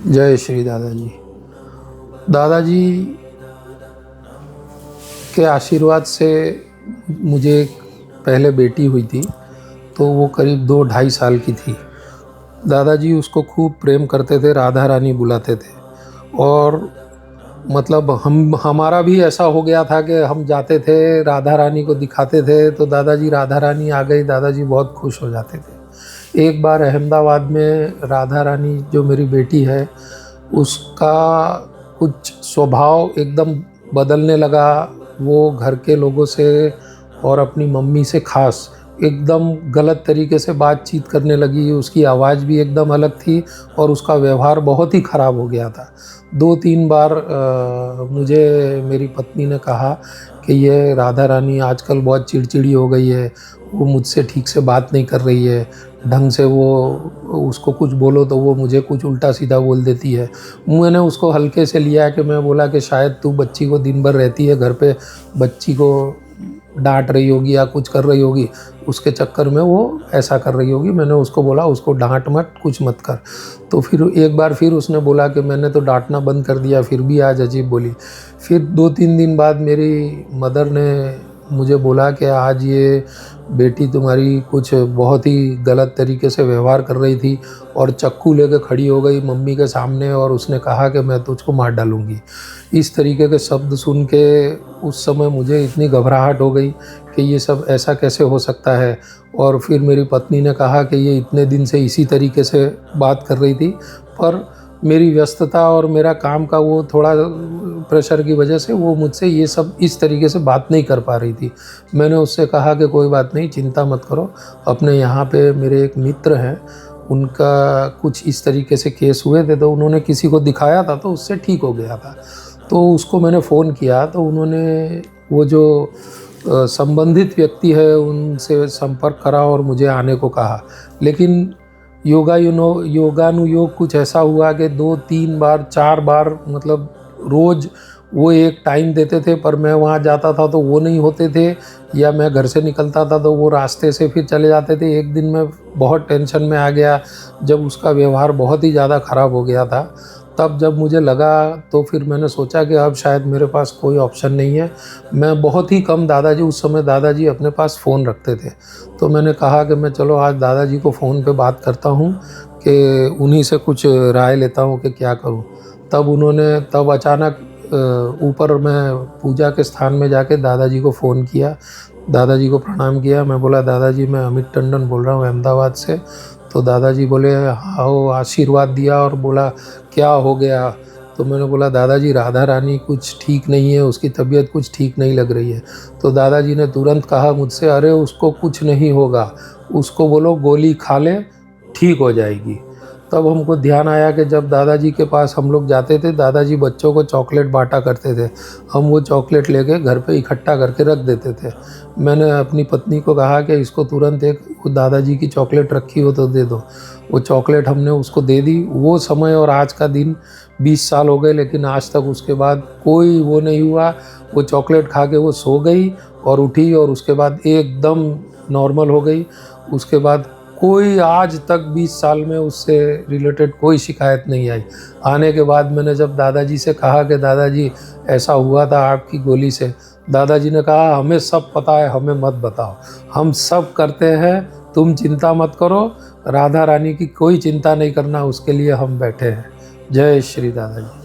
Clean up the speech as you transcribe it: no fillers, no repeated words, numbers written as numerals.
जय श्री दादाजी। दादाजी के आशीर्वाद से मुझे एक पहले बेटी हुई थी, तो वो करीब 2-2.5 साल की थी। दादाजी उसको खूब प्रेम करते थे, राधा रानी बुलाते थे। और मतलब हमारा भी ऐसा हो गया था कि हम जाते थे, राधा रानी को दिखाते थे, तो दादाजी राधा रानी आ गई, दादाजी बहुत खुश हो जाते थे। एक बार अहमदाबाद में राधा रानी जो मेरी बेटी है, उसका कुछ स्वभाव एकदम बदलने लगा। वो घर के लोगों से और अपनी मम्मी से ख़ास एकदम गलत तरीके से बातचीत करने लगी। उसकी आवाज़ भी एकदम अलग थी और उसका व्यवहार बहुत ही ख़राब हो गया था। 2-3 बार मुझे मेरी पत्नी ने कहा कि ये राधा रानी आजकल बहुत चिड़चिड़ी हो गई है, वो मुझसे ठीक से बात नहीं कर रही है, ढंग से वो उसको कुछ बोलो तो वो मुझे कुछ उल्टा सीधा बोल देती है। मैंने उसको हल्के से लिया कि मैं बोला कि शायद तू बच्ची को दिन भर रहती है घर पे, बच्ची को डांट रही होगी या कुछ कर रही होगी, उसके चक्कर में वो ऐसा कर रही होगी। मैंने उसको बोला उसको डांट मत, कुछ मत कर। तो फिर एक बार फिर उसने बोला कि मैंने तो डांटना बंद कर दिया, फिर भी आज अजीब बोली। फिर 2-3 दिन बाद मेरी मदर ने मुझे बोला कि आज ये बेटी तुम्हारी कुछ बहुत ही गलत तरीके से व्यवहार कर रही थी और चाकू लेके खड़ी हो गई मम्मी के सामने और उसने कहा कि मैं तुझको मार डालूँगी। इस तरीके के शब्द सुन के उस समय मुझे इतनी घबराहट हो गई कि ये सब ऐसा कैसे हो सकता है। और फिर मेरी पत्नी ने कहा कि ये इतने दिन से इसी तरीके से बात कर रही थी, पर मेरी व्यस्तता और मेरा काम का वो थोड़ा प्रेशर की वजह से वो मुझसे ये सब इस तरीके से बात नहीं कर पा रही थी। मैंने उससे कहा कि कोई बात नहीं, चिंता मत करो, अपने यहाँ पे मेरे एक मित्र हैं, उनका कुछ इस तरीके से केस हुए थे, तो उन्होंने किसी को दिखाया था तो उससे ठीक हो गया था। तो उसको मैंने फ़ोन किया तो उन्होंने वो जो संबंधित व्यक्ति है उनसे संपर्क करा और मुझे आने को कहा। लेकिन योगानुयोग कुछ ऐसा हुआ कि 2-3 बार 4 बार मतलब रोज़ वो एक टाइम देते थे, पर मैं वहाँ जाता था तो वो नहीं होते थे, या मैं घर से निकलता था तो वो रास्ते से फिर चले जाते थे। एक दिन मैं बहुत टेंशन में आ गया जब उसका व्यवहार बहुत ही ज़्यादा ख़राब हो गया था। तब जब मुझे लगा तो फिर मैंने सोचा कि अब शायद मेरे पास कोई ऑप्शन नहीं है। मैं बहुत ही कम दादाजी, उस समय दादाजी अपने पास फ़ोन रखते थे, तो मैंने कहा कि मैं चलो आज दादाजी को फ़ोन पे बात करता हूँ कि उन्हीं से कुछ राय लेता हूँ कि क्या करूँ। तब अचानक ऊपर मैं पूजा के स्थान में जाके दादाजी को फ़ोन किया, दादाजी को प्रणाम किया। मैं बोला दादाजी मैं अमित टंडन बोल रहा हूँ अहमदाबाद से। तो दादाजी बोले आओ, आशीर्वाद दिया और बोला क्या हो गया। तो मैंने बोला दादाजी राधा रानी कुछ ठीक नहीं है, उसकी तबीयत कुछ ठीक नहीं लग रही है। तो दादाजी ने तुरंत कहा मुझसे, अरे उसको कुछ नहीं होगा, उसको बोलो गोली खा ले, ठीक हो जाएगी। तब हमको ध्यान आया कि जब दादाजी के पास हम लोग जाते थे, दादाजी बच्चों को चॉकलेट बांटा करते थे, हम वो चॉकलेट लेके घर पे इकट्ठा करके रख देते थे। मैंने अपनी पत्नी को कहा कि इसको तुरंत एक दादाजी की चॉकलेट रखी हो तो दे दो। वो चॉकलेट हमने उसको दे दी। वो समय और आज का दिन 20 साल हो गए, लेकिन आज तक उसके बाद कोई वो नहीं हुआ। वो चॉकलेट खा के वो सो गई और उठी और उसके बाद एकदम नॉर्मल हो गई। उसके बाद कोई आज तक 20 साल में उससे रिलेटेड कोई शिकायत नहीं आई। आने के बाद मैंने जब दादाजी से कहा कि दादाजी ऐसा हुआ था आपकी गोली से, दादाजी ने कहा हमें सब पता है, हमें मत बताओ, हम सब करते हैं, तुम चिंता मत करो, राधा रानी की कोई चिंता नहीं करना, उसके लिए हम बैठे हैं। जय श्री दादाजी।